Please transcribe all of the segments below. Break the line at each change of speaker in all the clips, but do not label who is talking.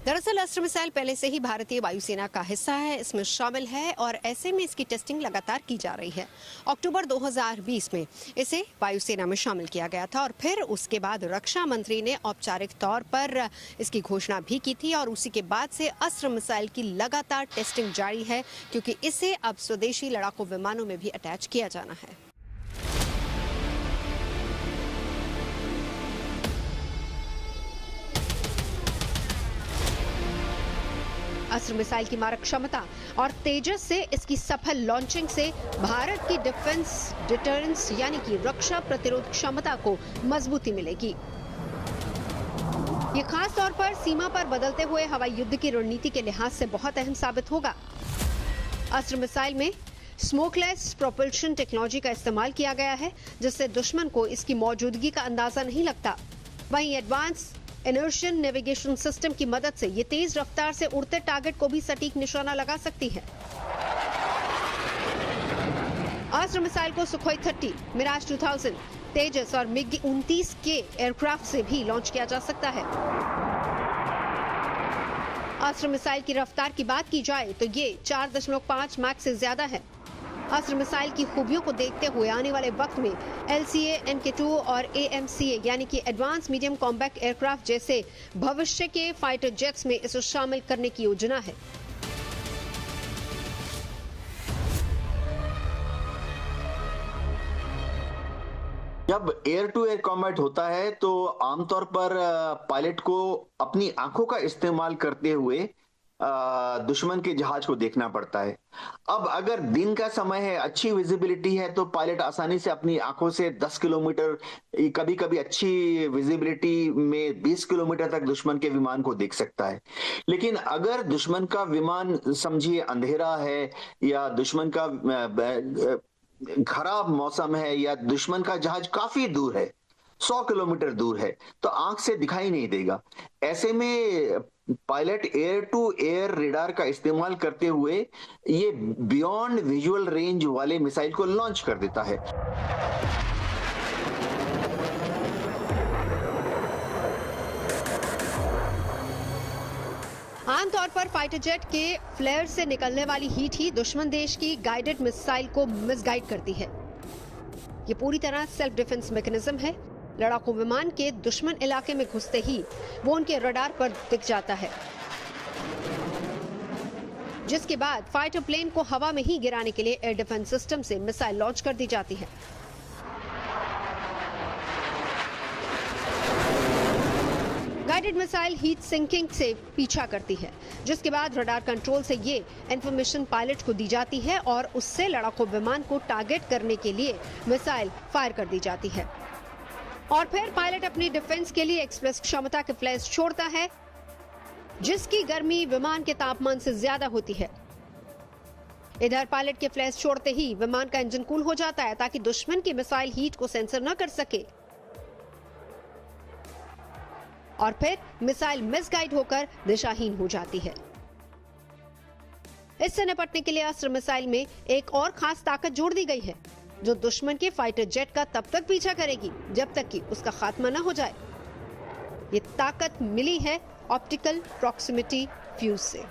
दरअसल अस्त्र मिसाइल पहले से ही भारतीय वायुसेना का हिस्सा है, इसमें शामिल है और ऐसे में इसकी टेस्टिंग लगातार की जा रही है। अक्टूबर 2020 में इसे वायुसेना में शामिल किया गया था और फिर उसके बाद रक्षा मंत्री ने औपचारिक तौर पर इसकी घोषणा भी की थी और उसी के बाद से अस्त्र मिसाइल की लगातार टेस्टिंग जारी है, क्योंकि इसे अब स्वदेशी लड़ाकू विमानों में भी अटैच किया जाना है। अस्त्र मिसाइल की मारक क्षमता और तेजस से इसकी सफल लॉन्चिंग से भारत की डिफेंस डिटरेंस यानी कि रक्षा प्रतिरोध क्षमता को मजबूती मिलेगी। ये खास तौर पर सीमा पर बदलते हुए हवाई युद्ध की रणनीति के लिहाज से बहुत अहम साबित होगा। अस्त्र मिसाइल में स्मोकलेस प्रोपल्शन टेक्नोलॉजी का इस्तेमाल किया गया है, जिससे दुश्मन को इसकी मौजूदगी का अंदाजा नहीं लगता। वहीं एडवांस इनर्शियन नेविगेशन सिस्टम की मदद से ये तेज रफ्तार से उड़ते टारगेट को भी सटीक निशाना लगा सकती है। अस्त्र मिसाइल को सुखोई 30, मिराज 2000, तेजस और मिग-29 के एयरक्राफ्ट से भी लॉन्च किया जा सकता है। अस्त्र मिसाइल की रफ्तार की बात की जाए तो ये 4.5 मैक से ज्यादा है। अस्त्र मिसाइल की खूबियों को देखते हुए आने वाले वक्त में LCA, MK2 और AMCA यानी कि एडवांस मीडियम कॉम्बैट एयरक्राफ्ट जैसे भविष्य के फाइटर जेट्स में इसे शामिल करने की योजना है।
जब एयर टू एयर कॉम्बैट होता है तो आमतौर पर पायलट को अपनी आंखों का इस्तेमाल करते हुए दुश्मन के जहाज को देखना पड़ता है। अब अगर दिन का समय है, अच्छी विजिबिलिटी है, तो पायलट आसानी से अपनी आंखों से 10 किलोमीटर, कभी कभी अच्छी विजिबिलिटी में 20 किलोमीटर तक दुश्मन के विमान को देख सकता है। लेकिन अगर दुश्मन का विमान समझिए अंधेरा है या दुश्मन का खराब मौसम है या दुश्मन का जहाज काफी दूर है, 100 किलोमीटर दूर है, तो आंख से दिखाई नहीं देगा। ऐसे में pilot air to air radar का इस्तेमाल करते हुए ये बियॉन्ड विजुअल रेंज वाले मिसाइल को लॉन्च कर देता है।
आमतौर पर फाइटर जेट के फ्लेयर से निकलने वाली हीट ही दुश्मन देश की गाइडेड मिसाइल को मिसगाइड करती है। ये पूरी तरह सेल्फ डिफेंस मैकेनिज्म है। लड़ाकू विमान के दुश्मन इलाके में घुसते ही वो उनके रडार पर दिख जाता है, जिसके बाद फाइटर प्लेन को हवा में ही गिराने के लिए एयर डिफेंस सिस्टम से मिसाइल लॉन्च कर दी जाती है। गाइडेड मिसाइल हीट सिंकिंग से पीछा करती है, जिसके बाद रडार कंट्रोल से ये इंफॉर्मेशन पायलट को दी जाती है और उससे लड़ाकू विमान को टारगेट करने के लिए मिसाइल फायर कर दी जाती है। और फिर पायलट अपनी डिफेंस के लिए एक्सप्रेस क्षमता के फ्लैश छोड़ता है, जिसकी गर्मी विमान के तापमान से ज्यादा होती है। इधर पायलट के फ्लैश छोड़ते ही विमान का इंजन कूल हो जाता है ताकि दुश्मन की मिसाइल हीट को सेंसर न कर सके और फिर मिसाइल मिसगाइड होकर दिशाहीन हो जाती है। इससे निपटने के लिए अस्त्र मिसाइल में एक और खास ताकत जोड़ दी गई है, जो दुश्मन के फाइटर जेट का तब तक पीछा करेगी जब तक कि उसका खात्मा न हो जाए। ये ताकत मिली है ऑप्टिकल प्रॉक्सिमिटी फ्यूज से।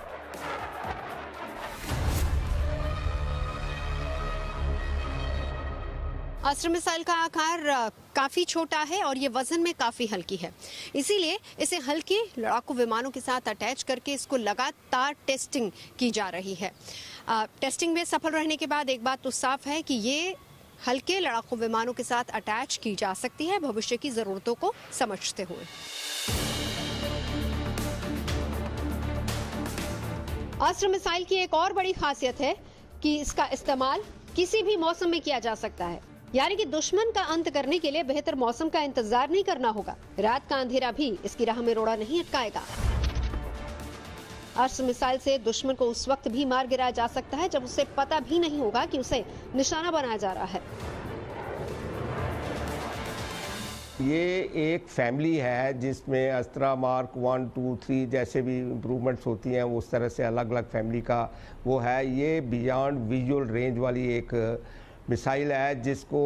अस्त्र मिसाइल का आकार काफी छोटा है और ये वजन में काफी हल्की है, इसीलिए इसे हल्के लड़ाकू विमानों के साथ अटैच करके इसको लगातार टेस्टिंग की जा रही है। टेस्टिंग में सफल रहने के बाद एक बात तो साफ है कि ये हल्के लड़ाकू विमानों के साथ अटैच की जा सकती है भविष्य की जरूरतों को समझते हुए। अस्त्र मिसाइल की एक और बड़ी खासियत है कि इसका इस्तेमाल किसी भी मौसम में किया जा सकता है, यानी कि दुश्मन का अंत करने के लिए बेहतर मौसम का इंतजार नहीं करना होगा। रात का अंधेरा भी इसकी राह में रोड़ा नहीं अटकाएगा। अस्त्र मिसाइल से दुश्मन को उस वक्त भी मार गिराया जा सकता है जब उसे पता भी नहीं होगा कि उसे निशाना बनाया जा रहा है।
ये एक फैमिली है जिसमें अस्त्रा मार्क 1, 2, 3 जैसे भी इम्प्रूवमेंट्स होती हैं, वो उस तरह से अलग अलग फैमिली का वो है। ये बियॉन्ड विजुअल रेंज वाली एक मिसाइल है जिसको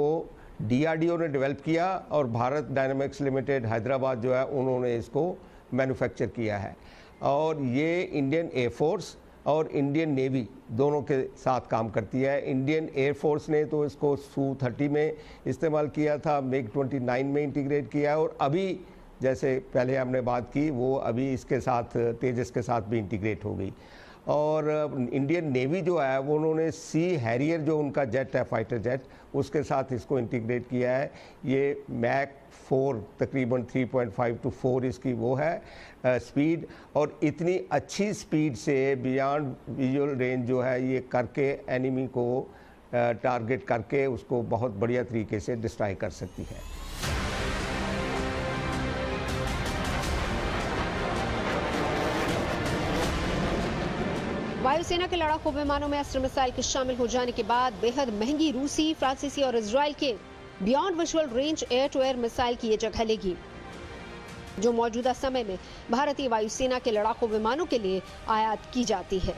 DRDO ने डेवलप किया और भारत डायनामिक्स लिमिटेड हैदराबाद जो है उन्होंने इसको मैन्युफैक्चर किया है। और ये इंडियन एयरफोर्स और इंडियन नेवी दोनों के साथ काम करती है। इंडियन एयरफोर्स ने तो इसको Su-30 में इस्तेमाल किया था, MiG-29 में इंटीग्रेट किया है, और अभी जैसे पहले हमने बात की वो अभी इसके साथ तेजस के साथ भी इंटीग्रेट हो गई। और इंडियन नेवी जो है वो उन्होंने सी हैरियर जो उनका जेट है, फाइटर जेट, उसके साथ इसको इंटीग्रेट किया है। ये मैक 4 तकरीबन 3.5 to 4 इसकी वो है स्पीड, और इतनी अच्छी स्पीड से बियॉन्ड विजुअल रेंज जो है ये करके एनिमी को टारगेट करके उसको बहुत बढ़िया तरीके से डिस्ट्रॉय कर सकती है।
वायुसेना के लड़ाकू विमानों में अस्त्र मिसाइल के शामिल हो जाने के बाद बेहद महंगी रूसी, फ्रांसीसी और इजराइल के beyond visual range air to air missile की ये जगह लेगी, जो मौजूदा समय में भारतीय वायुसेना के लड़ाकू विमानों के लिए आयात की जाती है।